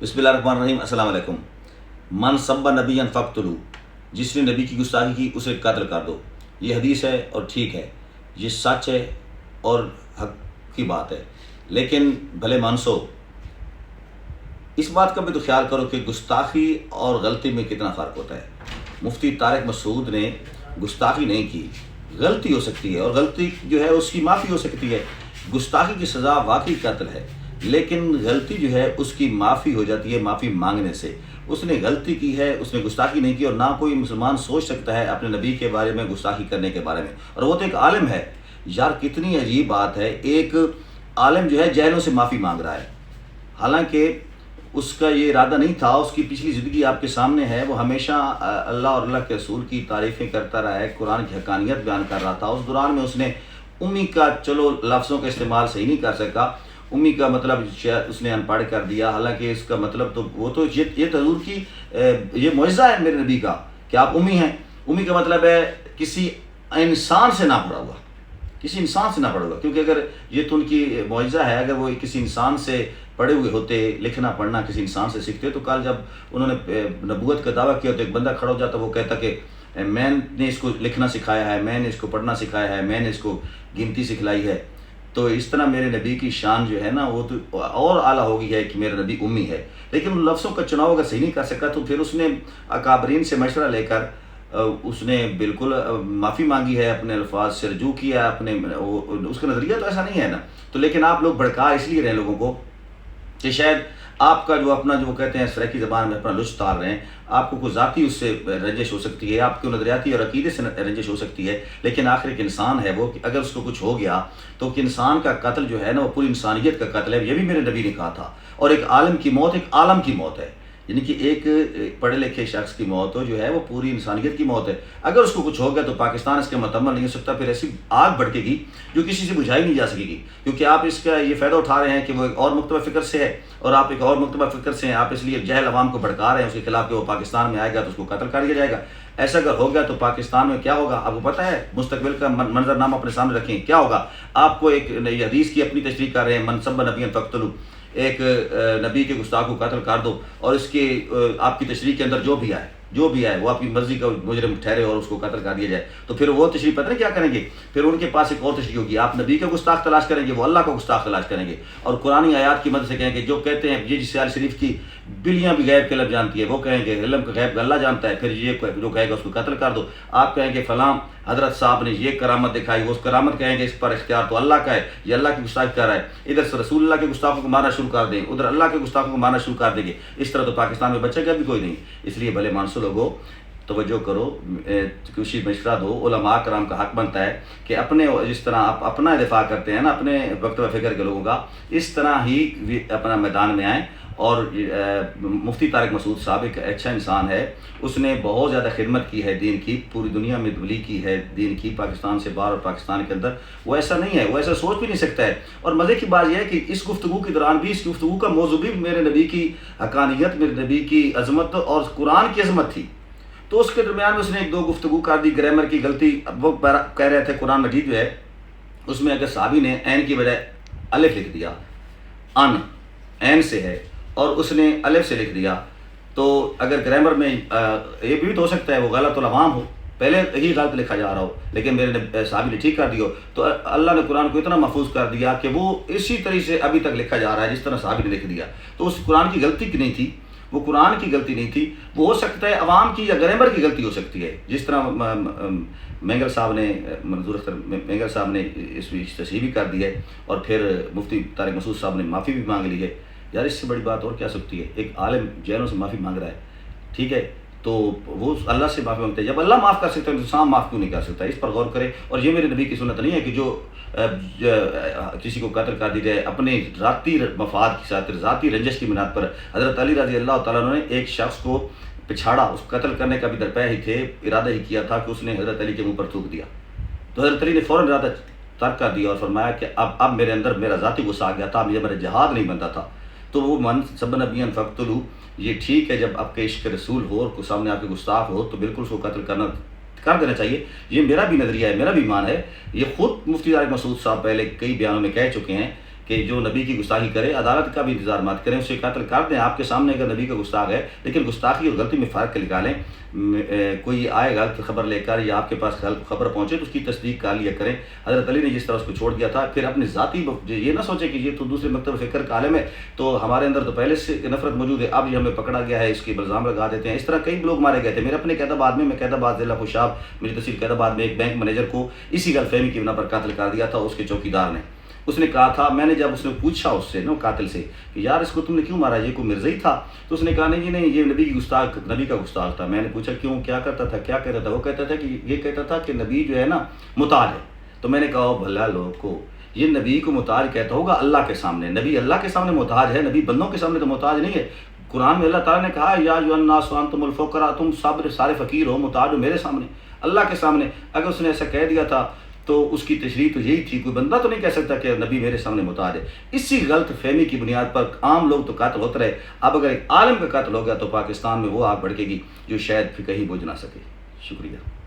بسم اللہ الرحمن الرحیم۔ السلام علیکم۔ من سب نبی فقتلو، جس نے نبی کی گستاخی کی اسے قتل کر دو۔ یہ حدیث ہے اور ٹھیک ہے، یہ سچ ہے اور حق کی بات ہے، لیکن بھلے مانسو اس بات کا بھی تو خیال کرو کہ گستاخی اور غلطی میں کتنا فرق ہوتا ہے۔ مفتی طارق مسعود نے گستاخی نہیں کی، غلطی ہو سکتی ہے اور غلطی جو ہے اس کی معافی ہو سکتی ہے۔ گستاخی کی سزا واقعی قتل ہے، لیکن غلطی جو ہے اس کی معافی ہو جاتی ہے معافی مانگنے سے۔ اس نے غلطی کی ہے، اس نے گستاخی نہیں کی، اور نہ کوئی مسلمان سوچ سکتا ہے اپنے نبی کے بارے میں گستاخی کرنے کے بارے میں، اور وہ تو ایک عالم ہے۔ یار کتنی عجیب بات ہے، ایک عالم جو ہے جہلوں سے معافی مانگ رہا ہے، حالانکہ اس کا یہ ارادہ نہیں تھا۔ اس کی پچھلی زندگی آپ کے سامنے ہے، وہ ہمیشہ اللہ اور اللہ کے رسول کی تعریفیں کرتا رہا ہے، قرآن کی حقانیت بیان کر رہا تھا۔ اس دوران میں اس نے امی کا، چلو لفظوں کا استعمال صحیح نہیں کر سکا، امی کا مطلب شاید اس نے ان پڑھ کر دیا، حالانکہ اس کا مطلب تو وہ تو یہ حضور کی یہ معجزہ ہے میرے نبی کا کہ آپ امی ہیں۔ امی کا مطلب ہے کسی انسان سے نہ پڑھا ہوا، کسی انسان سے نہ پڑھا ہوا، کیونکہ اگر یہ تو ان کی معجزہ ہے، اگر وہ کسی انسان سے پڑھے ہوئے ہوتے، لکھنا پڑھنا کسی انسان سے سیکھتے، تو کل جب انہوں نے نبوت کا دعویٰ کیا تو ایک بندہ کھڑا ہو جاتا، وہ کہتا کہ میں نے اس کو لکھنا سکھایا ہے، میں نے اس کو پڑھنا سکھایا ہے، میں نے اس کو گنتی سکھلائی ہے۔ تو اس طرح میرے نبی کی شان جو ہے نا وہ تو اور اعلیٰ ہو گئی ہے کہ میرا نبی امی ہے۔ لیکن ان لفظوں کا چناؤ اگر صحیح نہیں کر سکا تو پھر اس نے اکابرین سے مشورہ لے کر اس نے بالکل معافی مانگی ہے، اپنے الفاظ سے رجوع کیا، اپنے اس کا نظریہ تو ایسا نہیں ہے نا۔ تو لیکن آپ لوگ بھڑکا اس لیے رہے لوگوں کو کہ شاید آپ کا جو اپنا جو وہ کہتے ہیں سرائکی زبان میں اپنا لطف تار رہے ہیں، آپ کو کوئی ذاتی اس سے رنجش ہو سکتی ہے، آپ کو نظریاتی اور عقیدے سے رنجش ہو سکتی ہے، لیکن آخر ایک انسان ہے وہ، کہ اگر اس کو کچھ ہو گیا تو کہ انسان کا قتل جو ہے نا وہ پوری انسانیت کا قتل ہے۔ یہ بھی میرے نبی نے کہا تھا۔ اور ایک عالم کی موت ایک عالم کی موت ہے، یعنی کہ ایک پڑھے لکھے شخص کی موت جو ہے وہ پوری انسانیت کی موت ہے۔ اگر اس کو کچھ ہو گیا تو پاکستان اس کے متمل نہیں ہو سکتا، پھر ایسی آگ بھڑکے گی جو کسی سے بجھائی نہیں جا سکے گی، کیونکہ آپ اس کا یہ فائدہ اٹھا رہے ہیں کہ وہ ایک اور مکتبہ فکر سے ہے اور آپ ایک اور مکتبہ فکر سے ہیں، آپ اس لیے جہل عوام کو بھڑکا رہے ہیں اس کے خلاف کہ وہ پاکستان میں آئے گا تو اس کو قتل کر دیا جائے گا۔ ایسا اگر ہو گیا تو پاکستان میں کیا ہوگا آپ کو پتہ ہے؟ مستقبل کا منظر نامہ اپنے سامنے رکھیں، کیا ہوگا؟ آپ کو ایک نئی حدیث کی اپنی تشریح کر رہے ہیں، من سب نبی فقتلو، ایک نبی کے گستاخ کو قتل کر دو، اور اس کے آپ کی تشریح کے اندر جو بھی آئے وہ آپ کی مرضی کا مجرم ٹھہرے اور اس کو قتل کر دیا جائے، تو پھر وہ تشریح پتہ نہیں کیا کریں گے؟ پھر ان کے پاس ایک اور تشریح ہوگی، آپ نبی کا گستاخ تلاش کریں گے، وہ اللہ کا گستاخ تلاش کریں گے، اور قرآنی آیات کی مدد سے کہیں گے جو کہتے ہیں یہ جس شریف کی بلیاں بھی غیب کے علم جانتی ہے، وہ کہیں گے علم کا غیب اللہ جانتا ہے، پھر یہ جو کہے گا اس کو قتل کر دو۔ آپ کہیں گے فلاں حضرت صاحب نے یہ کرامت دکھائی، وہ اس کرامت کہیں گے اس پر اختیار تو اللہ کا ہے، یہ اللہ کی گستاخی کر رہا ہے، ادھر سے رسول اللہ کے گستاخوں کو مارنا شروع کر دیں، ادھر اللہ کے گستاخوں کو مارنا شروع کر دیں گے، اس طرح تو پاکستان میں بچے گا بھی کوئی نہیں۔ اس لیے بھلے مانسو لوگوں توجہ کرو، کچھ مشورہ دو، علماء کرام کا حق بنتا ہے کہ اپنے جس طرح آپ اپنا دفاع کرتے ہیں نا اپنے مکتبہ فکر کے لوگوں کا، اس طرح ہی اپنا میدان میں آئیں۔ اور مفتی طارق مسعود صاحب ایک اچھا انسان ہے، اس نے بہت زیادہ خدمت کی ہے دین کی، پوری دنیا میں تبلیغ کی ہے دین کی، پاکستان سے باہر اور پاکستان کے اندر۔ وہ ایسا نہیں ہے، وہ ایسا سوچ بھی نہیں سکتا ہے۔ اور مزے کی بات یہ ہے کہ اس گفتگو کے دوران بھی، اس گفتگو کا موضوع بھی میرے نبی کی حقانیت، میرے نبی کی عظمت اور قرآن کی عظمت تھی، تو اس کے درمیان میں اس نے ایک دو گفتگو کر دی، گرامر کی غلطی۔ وہ کہہ رہے تھے قرآن مجید جو ہے اس میں اگر صحابی نے عین کی بجائے الف لکھ دیا، ان عین سے ہے اور اس نے الف سے لکھ دیا، تو اگر گرامر میں یہ بھی تو ہو سکتا ہے وہ غلط العوام ہو، پہلے ہی غلط لکھا جا رہا ہو، لیکن میرے صحابی نے ٹھیک کر دیا، تو اللہ نے قرآن کو اتنا محفوظ کر دیا کہ وہ اسی طریقے سے ابھی تک لکھا جا رہا ہے جس طرح صحابی نے لکھ دیا۔ تو اس قرآن کی غلطی کی نہیں تھی، وہ قرآن کی غلطی نہیں تھی، وہ ہو سکتا ہے عوام کی یا گرامر کی غلطی ہو سکتی ہے، جس طرح مینگل صاحب نے، منظور اختر مینگل صاحب نے اس میں تصحیح بھی کر دی ہے، اور پھر مفتی طارق مسعود صاحب نے معافی بھی مانگ لی ہے۔ یار اس سے بڑی بات اور کیا سکتی ہے؟ ایک عالم جہلوں سے معافی مانگ رہا ہے، ٹھیک ہے، تو وہ اللہ سے معافی مانگتے ہیں۔ جب اللہ معاف کر سکتا ہے تو انسان معاف کیوں نہیں کر سکتا؟ اس پر غور کرے۔ اور یہ میرے نبی کی سنت نہیں ہے کہ جو کسی کو قتل کر دی جائے اپنے ذاتی مفاد کی خاطر، ذاتی رنجش کی بنیاد پر۔ حضرت علی رضی اللہ تعالیٰ عنہ نے ایک شخص کو پچھاڑا، اس کو قتل کرنے کا بھی درپے ہی تھے، ارادہ ہی کیا تھا کہ اس نے حضرت علی کے منہ پر تھوک دیا، تو حضرت علی نے فوراً ارادہ ترک کر دیا اور فرمایا کہ اب میرے اندر میرا ذاتی غصہ آ گیا تھا، مجھے میرا جہاد نہیں بنتا تھا۔ تو وہ من سب نبی فقتلو، یہ ٹھیک ہے جب آپ کے عشق رسول ہو اور سامنے آپ کے گستاخ ہو تو بالکل اس کو قتل کر دینا چاہیے۔ یہ میرا بھی نظریہ ہے، میرا بھی ایمان ہے۔ یہ خود مفتی طارق مسعود صاحب پہلے کئی بیانوں میں کہہ چکے ہیں کہ کہ جو نبی کی گستاخی کرے عدالت کا بھی انتظار مت کریں، اسے قتل کر دیں آپ کے سامنے اگر نبی کا گستاخ ہے، لیکن گستاخی اور غلطی میں فرق نکالیں۔ کوئی آئے غلط خبر لے کر یا آپ کے پاس غلط خبر پہنچے تو اس کی تصدیق کر لیا کریں۔ حضرت علی نے جس طرح اس کو چھوڑ دیا تھا، پھر اپنی ذاتی یہ نہ سوچے کہ یہ تو دوسرے مکتب فکر کا عالم ہے تو ہمارے اندر تو پہلے سے نفرت موجود ہے، اب یہ ہمیں پکڑا گیا ہے اس کی الزام لگا دیتے ہیں۔ اس طرح کئی لوگ مارے گئے تھے۔ میرے اپنے قید آباد میں قید آباد ضلع خوشاب، میری تحصیل قید آباد میں ایک بینک مینیجر کو اسی غلط فہمی کی بنا پر قتل کر دیا تھا اس کے چوکیدار نے۔ اس نے کہا تھا، میں نے جب اس نے پوچھا اس سے نا قاتل سے کہ یار اس کو تم نے کیوں مارا، یہ کوئی مرزائی تھا؟ تو اس نے کہا نہیں جی نہیں، یہ نبی کا گستاخ تھا۔ میں نے پوچھا کیوں، کیا کرتا تھا، کیا کہتا تھا؟ وہ کہتا تھا کہ یہ کہتا تھا کہ نبی جو ہے نا محتاج ہے۔ تو میں نے کہا بھلا لوگ کو یہ نبی کو محتاج کہتا ہوگا اللہ کے سامنے، نبی اللہ کے سامنے محتاج ہے، نبی بندوں کے سامنے تو محتاج نہیں ہے۔ قرآن میں اللہ تعالیٰ نے کہا یا ایھا الناس انتم الفقراء، تم سارے فقیر ہو، محتاج ہو میرے سامنے، اللہ کے سامنے۔ اگر اس نے ایسا کہہ دیا تھا تو اس کی تشریح تو یہی تھی، کوئی بندہ تو نہیں کہہ سکتا کہ نبی میرے سامنے محتاج ہے۔ اسی غلط فہمی کی بنیاد پر عام لوگ تو قتل ہوتے رہے۔ اب اگر ایک عالم کا قتل ہو گیا تو پاکستان میں وہ آگ بھڑکے گی جو شاید پھر کہیں بجھ نہ سکے۔ شکریہ۔